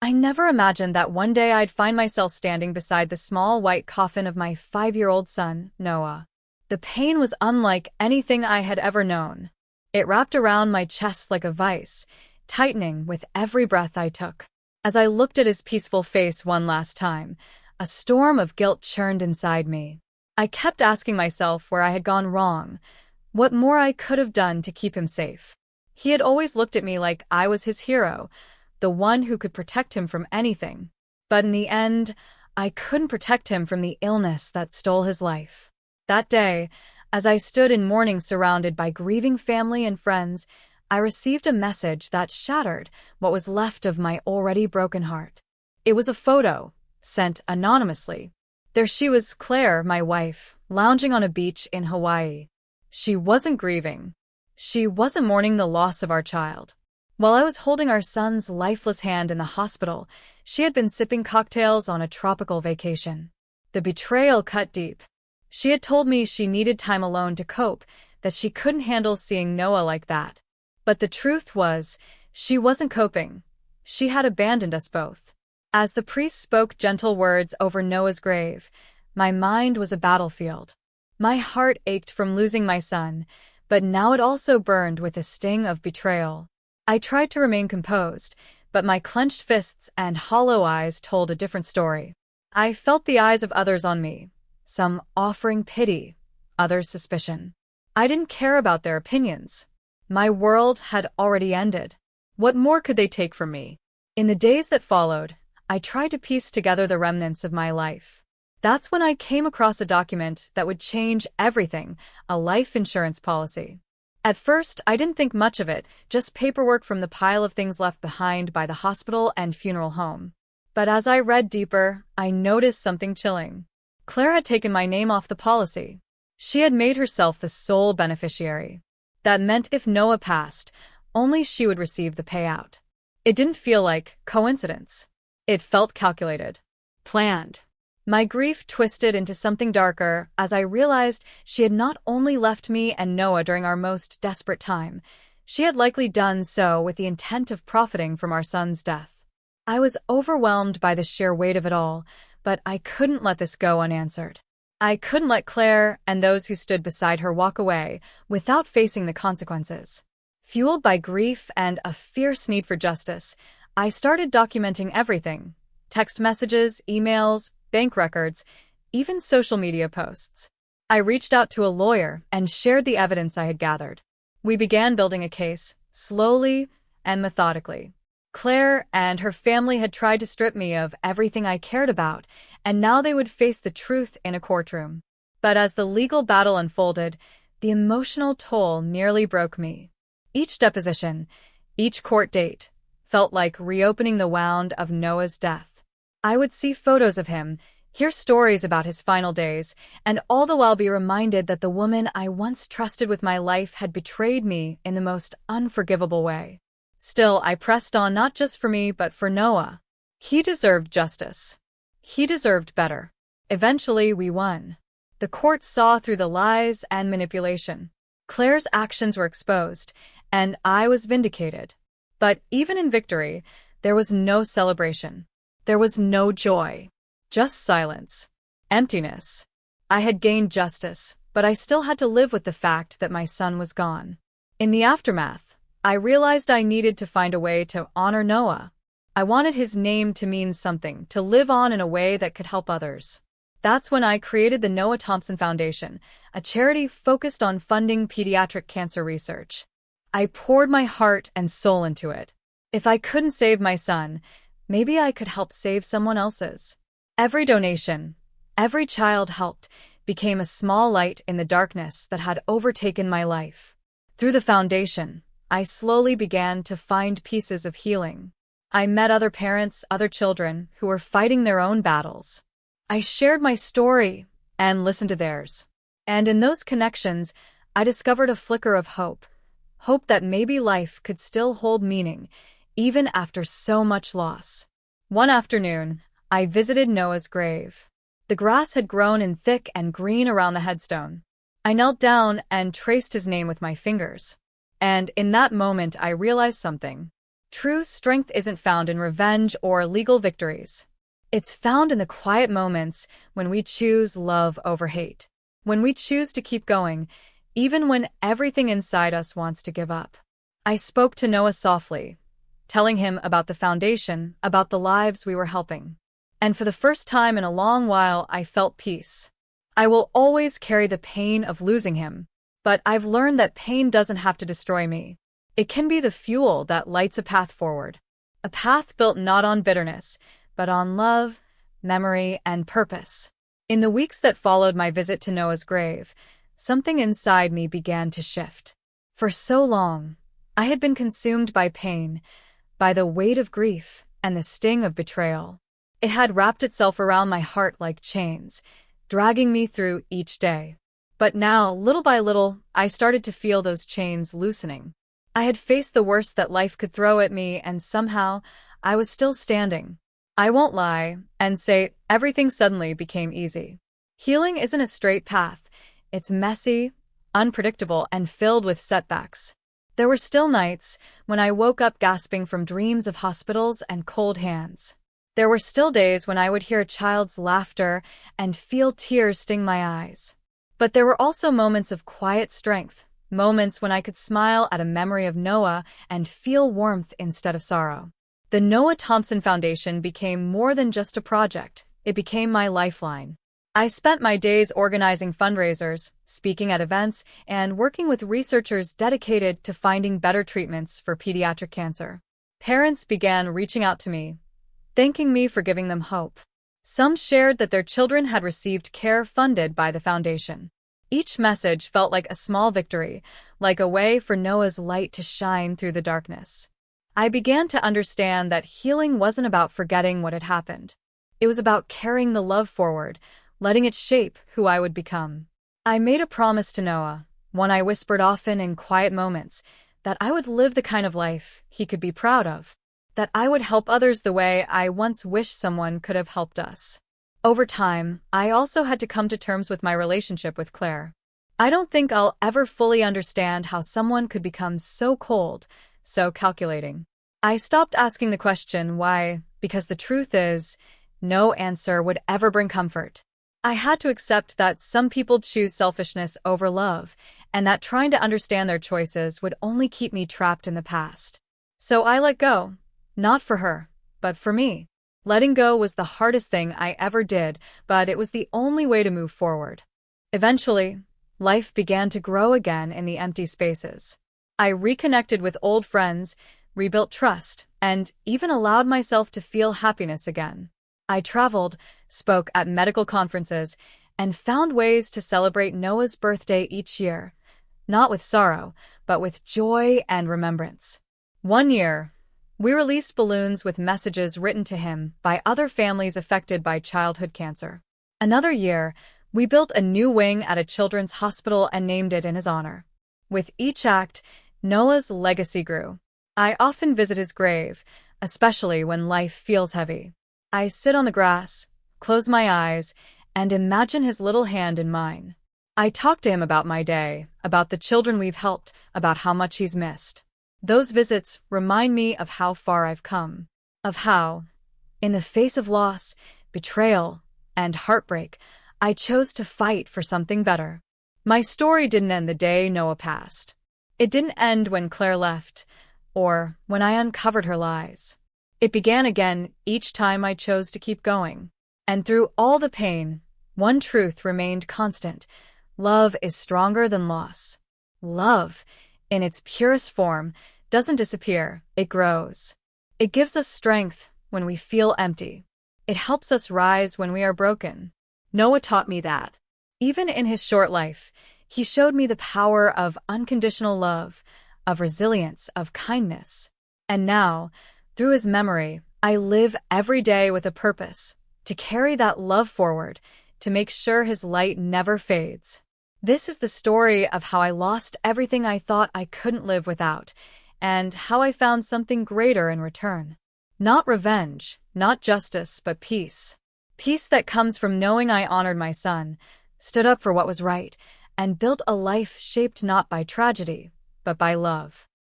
I never imagined that one day I'd find myself standing beside the small white coffin of my 5-year-old son, Noah. The pain was unlike anything I had ever known. It wrapped around my chest like a vice, tightening with every breath I took. As I looked at his peaceful face one last time, a storm of guilt churned inside me. I kept asking myself where I had gone wrong, what more I could have done to keep him safe. He had always looked at me like I was his hero, the one who could protect him from anything. But in the end, I couldn't protect him from the illness that stole his life. That day, as I stood in mourning surrounded by grieving family and friends, I received a message that shattered what was left of my already broken heart. It was a photo, sent anonymously. There she was, Claire, my wife, lounging on a beach in Hawaii. She wasn't grieving. She wasn't mourning the loss of our child. While I was holding our son's lifeless hand in the hospital, she had been sipping cocktails on a tropical vacation. The betrayal cut deep. She had told me she needed time alone to cope, that she couldn't handle seeing Noah like that. But the truth was, she wasn't coping. She had abandoned us both. As the priest spoke gentle words over Noah's grave, my mind was a battlefield. My heart ached from losing my son, but now it also burned with the sting of betrayal. I tried to remain composed, but my clenched fists and hollow eyes told a different story. I felt the eyes of others on me, some offering pity, others suspicion. I didn't care about their opinions. My world had already ended. What more could they take from me? In the days that followed, I tried to piece together the remnants of my life. That's when I came across a document that would change everything, a life insurance policy. At first, I didn't think much of it, just paperwork from the pile of things left behind by the hospital and funeral home. But as I read deeper, I noticed something chilling. Claire had taken my name off the policy. She had made herself the sole beneficiary. That meant if Noah passed, only she would receive the payout. It didn't feel like coincidence. It felt calculated, planned. My grief twisted into something darker as I realized she had not only left me and Noah during our most desperate time, she had likely done so with the intent of profiting from our son's death. I was overwhelmed by the sheer weight of it all, but I couldn't let this go unanswered. I couldn't let Claire and those who stood beside her walk away without facing the consequences. Fueled by grief and a fierce need for justice, I started documenting everything: text messages, emails, bank records, even social media posts. I reached out to a lawyer and shared the evidence I had gathered. We began building a case, slowly and methodically. Claire and her family had tried to strip me of everything I cared about, and now they would face the truth in a courtroom. But as the legal battle unfolded, the emotional toll nearly broke me. Each deposition, each court date, felt like reopening the wound of Noah's death. I would see photos of him, hear stories about his final days, and all the while be reminded that the woman I once trusted with my life had betrayed me in the most unforgivable way. Still, I pressed on, not just for me but for Noah. He deserved justice. He deserved better. Eventually, we won. The court saw through the lies and manipulation. Claire's actions were exposed, and I was vindicated. But even in victory, there was no celebration. There was no joy. Just silence. Emptiness. I had gained justice, but I still had to live with the fact that my son was gone. In the aftermath, I realized I needed to find a way to honor Noah. I wanted his name to mean something, to live on in a way that could help others. That's when I created the Noah Thompson Foundation, a charity focused on funding pediatric cancer research. I poured my heart and soul into it. If I couldn't save my son, maybe I could help save someone else's. Every donation, every child helped, became a small light in the darkness that had overtaken my life. Through the foundation, I slowly began to find pieces of healing. I met other parents, other children, who were fighting their own battles. I shared my story and listened to theirs. And in those connections, I discovered a flicker of hope. Hope that maybe life could still hold meaning, even after so much loss. One afternoon, I visited Noah's grave. The grass had grown in thick and green around the headstone. I knelt down and traced his name with my fingers. And in that moment, I realized something. True strength isn't found in revenge or legal victories. It's found in the quiet moments when we choose love over hate. When we choose to keep going, even when everything inside us wants to give up. I spoke to Noah softly, telling him about the foundation, about the lives we were helping. And for the first time in a long while, I felt peace. I will always carry the pain of losing him, but I've learned that pain doesn't have to destroy me. It can be the fuel that lights a path forward. A path built not on bitterness, but on love, memory, and purpose. In the weeks that followed my visit to Noah's grave, something inside me began to shift. For so long, I had been consumed by pain, by the weight of grief and the sting of betrayal. It had wrapped itself around my heart like chains, dragging me through each day. But now, little by little, I started to feel those chains loosening. I had faced the worst that life could throw at me, and somehow, I was still standing. I won't lie and say everything suddenly became easy. Healing isn't a straight path. It's messy, unpredictable, and filled with setbacks. There were still nights when I woke up gasping from dreams of hospitals and cold hands. There were still days when I would hear a child's laughter and feel tears sting my eyes. But there were also moments of quiet strength, moments when I could smile at a memory of Noah and feel warmth instead of sorrow. The Noah Thompson Foundation became more than just a project. It became my lifeline. I spent my days organizing fundraisers, speaking at events, and working with researchers dedicated to finding better treatments for pediatric cancer. Parents began reaching out to me, thanking me for giving them hope. Some shared that their children had received care funded by the foundation. Each message felt like a small victory, like a way for Noah's light to shine through the darkness. I began to understand that healing wasn't about forgetting what had happened. It was about carrying the love forward, letting it shape who I would become. I made a promise to Noah, one I whispered often in quiet moments, that I would live the kind of life he could be proud of, that I would help others the way I once wished someone could have helped us. Over time, I also had to come to terms with my relationship with Claire. I don't think I'll ever fully understand how someone could become so cold, so calculating. I stopped asking the question why, because the truth is, no answer would ever bring comfort. I had to accept that some people choose selfishness over love, and that trying to understand their choices would only keep me trapped in the past. So I let go, not for her, but for me. Letting go was the hardest thing I ever did, but it was the only way to move forward. Eventually, life began to grow again in the empty spaces. I reconnected with old friends, rebuilt trust, and even allowed myself to feel happiness again. I traveled, spoke at medical conferences, and found ways to celebrate Noah's birthday each year, not with sorrow, but with joy and remembrance. One year, we released balloons with messages written to him by other families affected by childhood cancer. Another year, we built a new wing at a children's hospital and named it in his honor. With each act, Noah's legacy grew. I often visit his grave, especially when life feels heavy. I sit on the grass, close my eyes, and imagine his little hand in mine. I talk to him about my day, about the children we've helped, about how much he's missed. Those visits remind me of how far I've come, of how, in the face of loss, betrayal, and heartbreak, I chose to fight for something better. My story didn't end the day Noah passed. It didn't end when Claire left, or when I uncovered her lies. It began again each time I chose to keep going. And through all the pain, one truth remained constant. Love is stronger than loss. Love, in its purest form, doesn't disappear, it grows. It gives us strength when we feel empty. It helps us rise when we are broken. Noah taught me that. Even in his short life, he showed me the power of unconditional love, of resilience, of kindness. And now, through his memory, I live every day with a purpose, to carry that love forward, to make sure his light never fades. This is the story of how I lost everything I thought I couldn't live without, and how I found something greater in return. Not revenge, not justice, but peace. Peace that comes from knowing I honored my son, stood up for what was right, and built a life shaped not by tragedy, but by love.